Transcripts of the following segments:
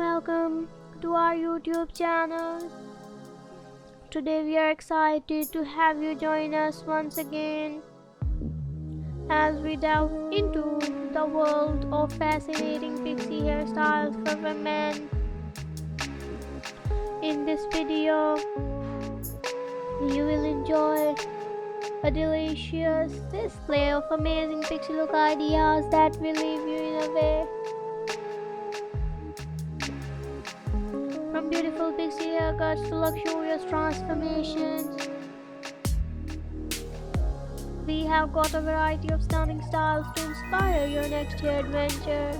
Welcome to our YouTube channel. Today we are excited to have you join us once again as we delve into the world of fascinating pixie hairstyles for women. In this video, you will enjoy a delicious display of amazing pixie look ideas that will leave you in a way. From beautiful pixie haircuts to luxurious transformations, we have got a variety of stunning styles to inspire your next hair adventure.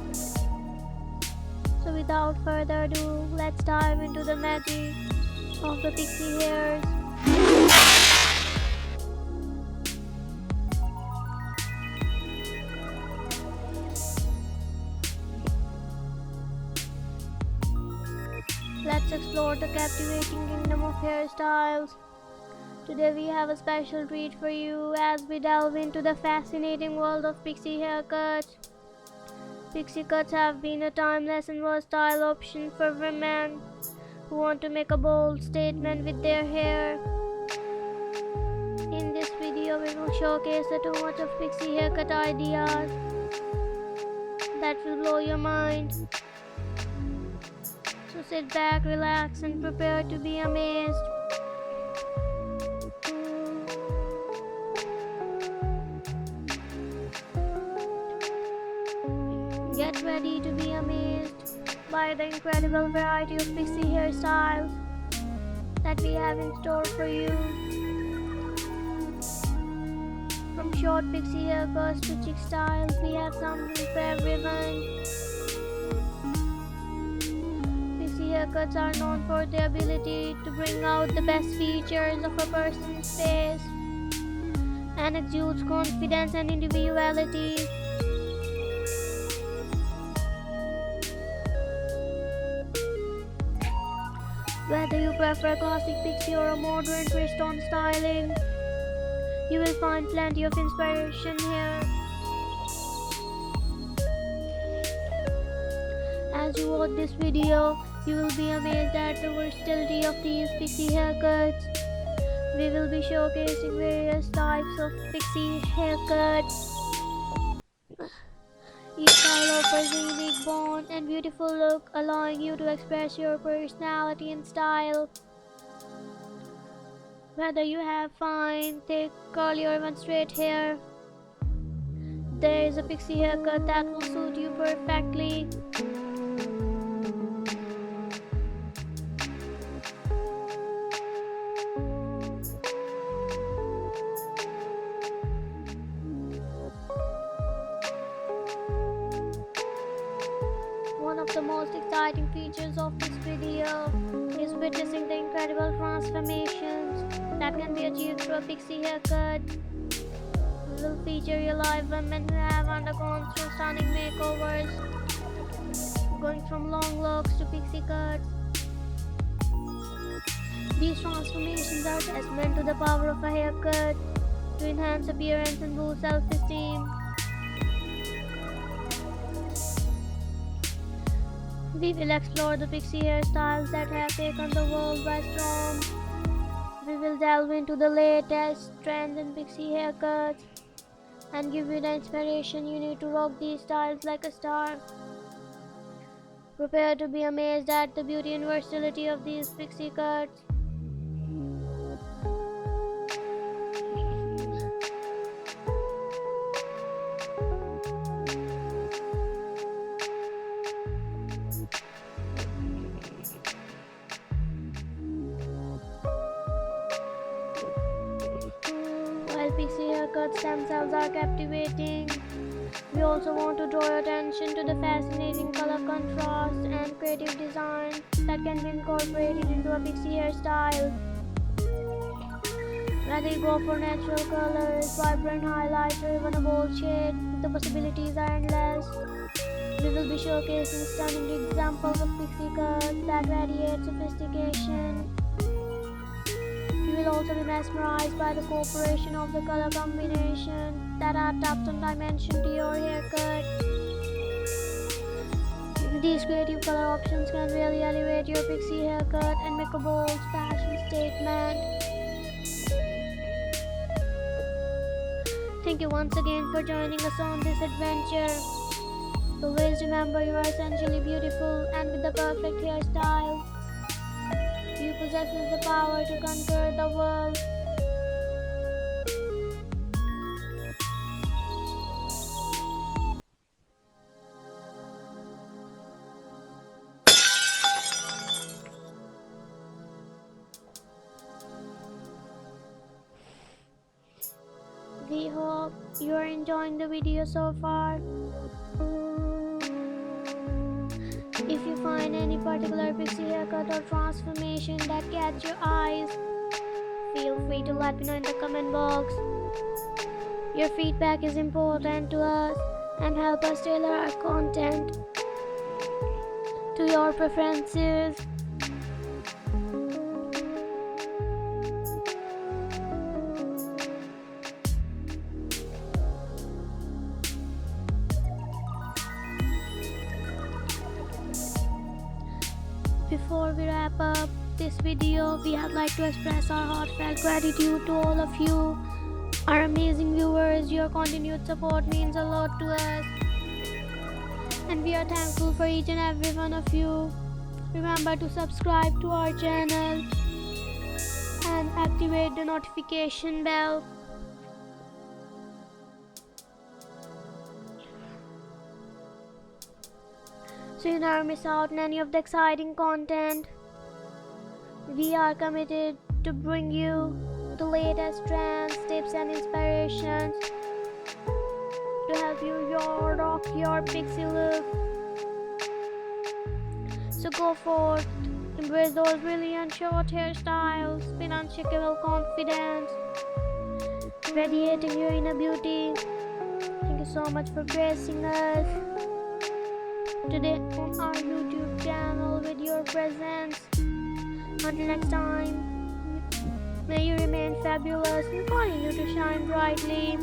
So without further ado, let's dive into the magic of the pixie hairs. Let's explore the captivating kingdom of hairstyles. Today we have a special treat for you as we delve into the fascinating world of pixie haircuts. Pixie cuts have been a timeless and versatile option for women who want to make a bold statement with their hair. In this video we will showcase a too much of pixie haircut ideas that will blow your mind. So sit back, relax, and prepare to be amazed. Get ready to be amazed by the incredible variety of pixie hairstyles that we have in store for you. From short pixie haircuts to chic styles, we have something for everyone. Haircuts are known for their ability to bring out the best features of a person's face and exudes confidence and individuality. Whether you prefer classic pixie or a modern twist on styling, you will find plenty of inspiration here. As you watch this video, you will be amazed at the versatility of these pixie haircuts. We will be showcasing various types of pixie haircuts. Each style offers a unique bond and beautiful look, allowing you to express your personality and style. Whether you have fine, thick, curly or even straight hair, there is a pixie haircut that will suit you perfectly. One of the most exciting features of this video is witnessing the incredible transformations that can be achieved through a pixie haircut. We will feature real live women who have undergone through stunning makeovers, going from long locks to pixie cuts. These transformations are a testament to the power of a haircut to enhance appearance and boost self-esteem. We will explore the pixie hairstyles that have taken the world by storm. We will delve into the latest trends in pixie haircuts and give you the inspiration you need to rock these styles like a star. Prepare to be amazed at the beauty and versatility of these pixie cuts. While pixie haircuts themselves are captivating, we also want to draw your attention to the fascinating color contrast and creative design that can be incorporated into a pixie hairstyle. Whether you go for natural colors, vibrant highlights, or even a bold shade, the possibilities are endless. We will be showcasing stunning examples of pixie cuts that radiate sophistication. You will also be mesmerized by the cooperation of the color combination that add depth and dimension to your haircut. These creative color options can really elevate your pixie haircut and make a bold fashion statement. Thank you once again for joining us on this adventure. Always remember you are essentially beautiful, and with the perfect hairstyle, you possess the power to conquer the world. We hope you are enjoying the video so far. If you find any particular pixie haircut or transformation that catch your eyes, feel free to let me know in the comment box. Your feedback is important to us and help us tailor our content to your preferences. Before we wrap up this video, we would like to express our heartfelt gratitude to all of you, our amazing viewers. Your continued support means a lot to us, and we are thankful for each and every one of you. Remember to subscribe to our channel and activate the notification bell. So you never miss out on any of the exciting content. We are committed to bring you the latest trends, tips and inspirations to help you rock your pixie look. So go forth, embrace those brilliant short hairstyles with unshakable confidence, radiating your inner beauty. Thank you so much for gracing us today on our YouTube channel with your presence. Until next time, may you remain fabulous and continue to shine brightly.